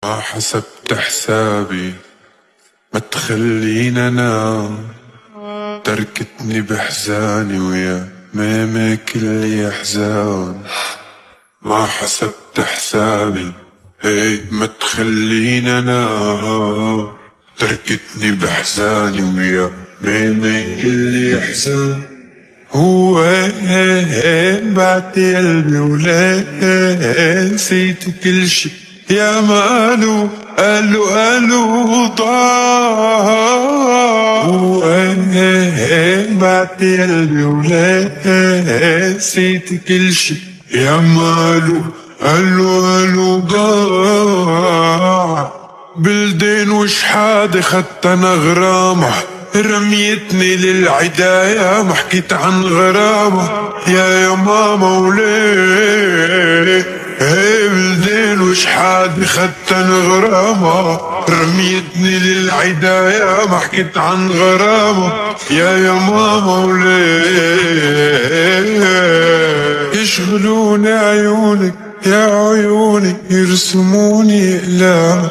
ما حسبت حسابي، ما تخلينا انام. تركتني بحزاني ويا ميمي كل احزان. ما حسبت حسابي، هي ما تخلينا انام. تركتني بحزاني ويا ميمي كل احزان. هو بعت قلبي وليه نسيت كل شي يا ما قالوا ضاع. هو بعت قلبي وليه نسيت كل شي يا ما قالوا ضاع. بلدين وشحاد خدت انا غرامة، رميتني للعداية ما حكيت عن غرامة يا ماما وليه. بلدين وشحاد خدت انا غرامة، رميتني للعداية ما حكيت عن غرامة يا ماما وليه. يشغلوني عيونك يا عيوني، يرسموني اقلام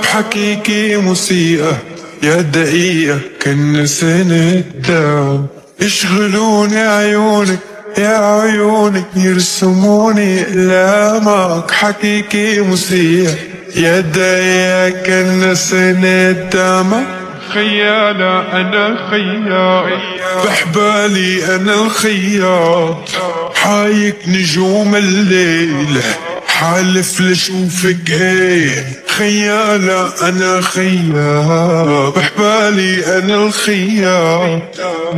بحكيكي موسيقى يا دقيقة كن سنة دام. يشغلوني عيونك يا عيونك، يرسموني اقلامك حكيكي موسيقى يا دقيقة كن سنة دام. خيالة أنا خيال بحبالي أنا الخياط، حايك نجوم الليل حالف لشوفك هيك. خيالة أنا خيال بحبالي أنا الخيال،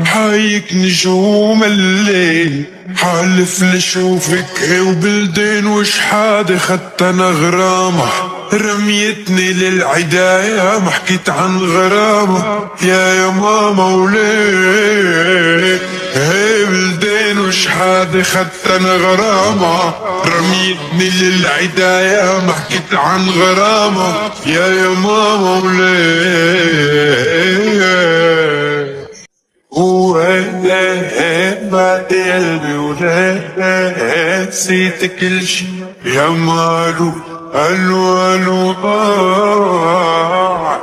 حايك نجوم الليل حالف لشوفك هيك. وبلدين وشحاد خدت أنا غرامة، رميتني للعداية ما حكيت عن غرامة يا ماما وليه. بلدين وشحاد خدت انا غرامة، رميتني للعداية ما حكيت عن غرامة يا ماما وليه. وين بعد قلبي وليه نسيت كل شي يا مالو قالوا ضاع.